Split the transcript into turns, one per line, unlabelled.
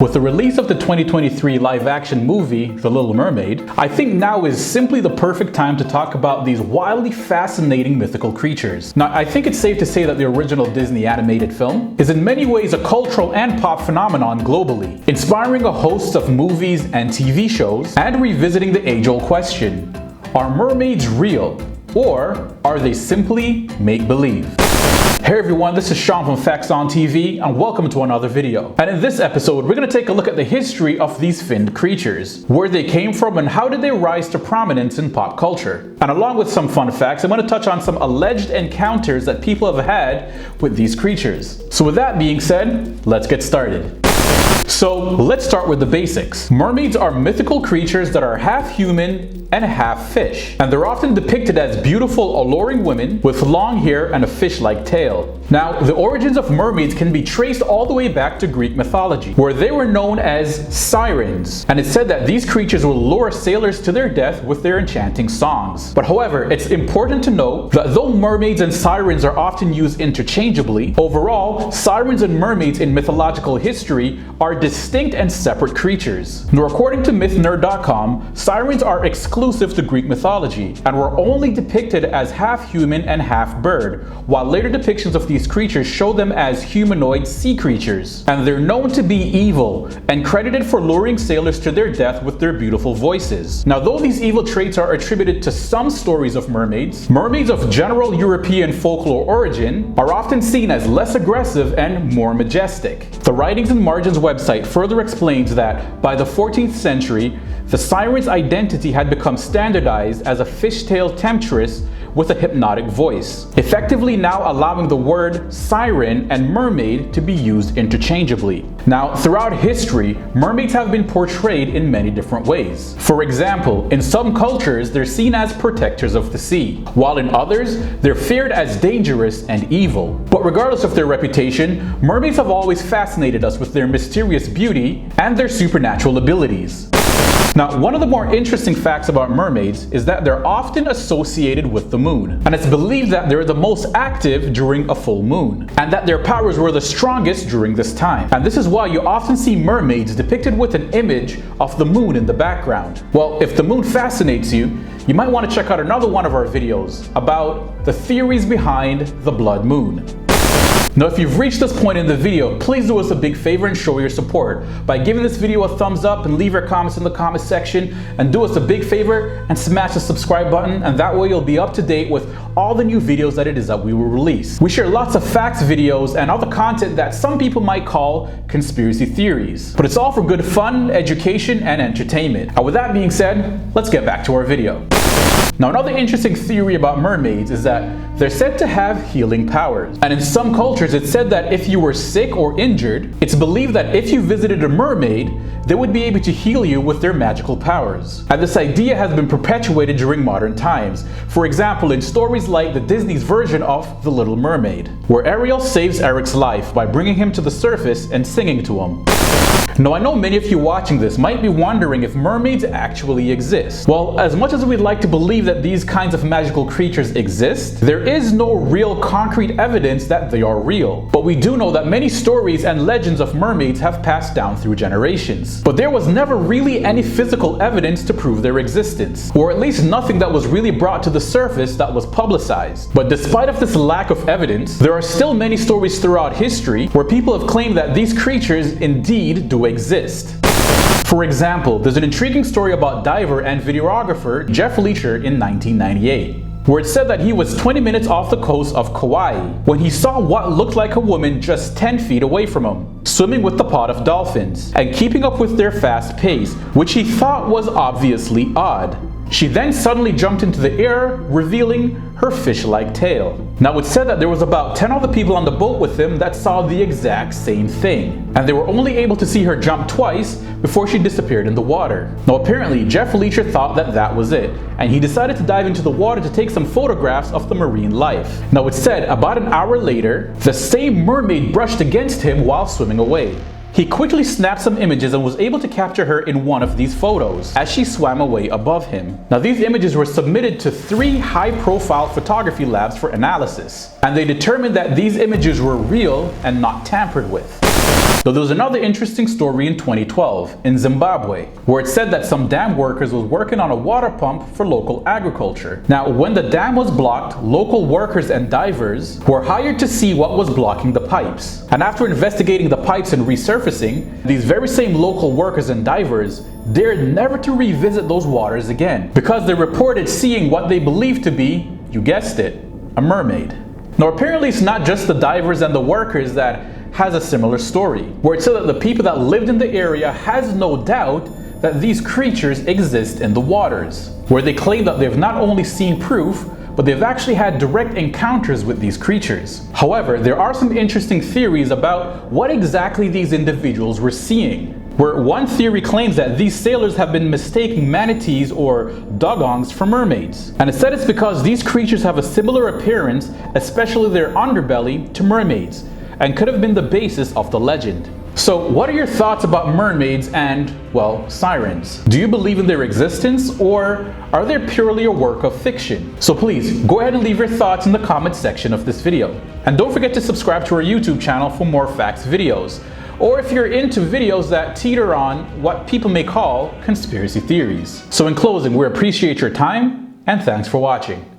With the release of the 2023 live-action movie, The Little Mermaid, I think now is simply the perfect time to talk about these wildly fascinating mythical creatures. Now, I think it's safe to say that the original Disney animated film is in many ways a cultural and pop phenomenon globally, inspiring a host of movies and TV shows, and revisiting the age-old question, are mermaids real, or are they simply make-believe? Hey everyone, this is Sean from Facts on TV and welcome to another video. And in this episode, we're going to take a look at the history of these finned creatures, where they came from and how did they rise to prominence in pop culture. And along with some fun facts, I'm going to touch on some alleged encounters that people have had with these creatures. So with that being said, let's get started. So let's start with the basics. Mermaids are mythical creatures that are half human and half fish, and they're often depicted as beautiful, alluring women with long hair and a fish-like tail. Now, the origins of mermaids can be traced all the way back to Greek mythology, where they were known as sirens, and it's said that these creatures will lure sailors to their death with their enchanting songs. But however, it's important to note that though mermaids and sirens are often used interchangeably, overall, sirens and mermaids in mythological history are distinct and separate creatures. Now, according to mythnerd.com, sirens are exclusive to Greek mythology and were only depicted as half human and half bird, while later depictions of these creatures show them as humanoid sea creatures. And they're known to be evil and credited for luring sailors to their death with their beautiful voices. Now, though these evil traits are attributed to some stories of mermaids, mermaids of general European folklore origin are often seen as less aggressive and more majestic. The Writings and Margins website further explains that by the 14th century, the siren's identity had become standardized as a fishtail temptress with a hypnotic voice, effectively now allowing the word siren and mermaid to be used interchangeably. Now, throughout history, mermaids have been portrayed in many different ways. For example, in some cultures, they're seen as protectors of the sea, while in others, they're feared as dangerous and evil. But regardless of their reputation, mermaids have always fascinated us with their mysterious beauty and their supernatural abilities. Now, one of the more interesting facts about mermaids is that they're often associated with the moon, and it's believed that they're the most active during a full moon, and that their powers were the strongest during this time. And this is why you often see mermaids depicted with an image of the moon in the background. Well, if the moon fascinates you, you might want to check out another one of our videos about the theories behind the blood moon. Now, if you've reached this point in the video, please do us a big favor and show your support by giving this video a thumbs up and leave your comments in the comment section, and do us a big favor and smash the subscribe button, and that way you'll be up to date with all the new videos that it is that we will release. We share lots of facts videos and other content that some people might call conspiracy theories, but it's all for good fun, education, and entertainment. And with that being said, let's get back to our video. Now, another interesting theory about mermaids is that they're said to have healing powers. And in some cultures, it's said that if you were sick or injured, it's believed that if you visited a mermaid, they would be able to heal you with their magical powers. And this idea has been perpetuated during modern times. For example, in stories like the Disney's version of The Little Mermaid, where Ariel saves Eric's life by bringing him to the surface and singing to him. Now, I know many of you watching this might be wondering if mermaids actually exist. Well, as much as we'd like to believe that these kinds of magical creatures exist, there is no real concrete evidence that they are real. But we do know that many stories and legends of mermaids have passed down through generations. But there was never really any physical evidence to prove their existence, or at least nothing that was really brought to the surface that was publicized. But despite of this lack of evidence, there are still many stories throughout history where people have claimed that these creatures indeed do exist. For example, there's an intriguing story about diver and videographer Jeff Leacher in 1998, where it said that he was 20 minutes off the coast of Kauai when he saw what looked like a woman just 10 feet away from him, swimming with the pod of dolphins and keeping up with their fast pace, which he thought was obviously odd. She then suddenly jumped into the air, revealing her fish-like tail. Now, it's said that there was about 10 other people on the boat with him that saw the exact same thing, and they were only able to see her jump twice before she disappeared in the water. Now, apparently, Jeff Leacher thought that that was it, and he decided to dive into the water to take some photographs of the marine life. Now, it's said about an hour later, the same mermaid brushed against him while swimming away. He quickly snapped some images and was able to capture her in one of these photos as she swam away above him. Now, these images were submitted to 3 high-profile photography labs for analysis, and they determined that these images were real and not tampered with. Though there was another interesting story in 2012 in Zimbabwe, where it said that some dam workers was working on a water pump for local agriculture. Now, when the dam was blocked, local workers and divers were hired to see what was blocking the pipes. And after investigating the pipes and resurfacing, these very same local workers and divers dared never to revisit those waters again, because they reported seeing what they believed to be, you guessed it, a mermaid. Now apparently it's not just the divers and the workers that has a similar story, where it said that the people that lived in the area has no doubt that these creatures exist in the waters, where they claim that they've not only seen proof, but they've actually had direct encounters with these creatures. However, there are some interesting theories about what exactly these individuals were seeing, where one theory claims that these sailors have been mistaking manatees or dugongs for mermaids. And it said it's because these creatures have a similar appearance, especially their underbelly, to mermaids, and could have been the basis of the legend. So what are your thoughts about mermaids and, well, sirens? Do you believe in their existence, or are they purely a work of fiction? So please, go ahead and leave your thoughts in the comment section of this video. And don't forget to subscribe to our YouTube channel for more facts videos, or if you're into videos that teeter on what people may call conspiracy theories. So in closing, we appreciate your time, and thanks for watching.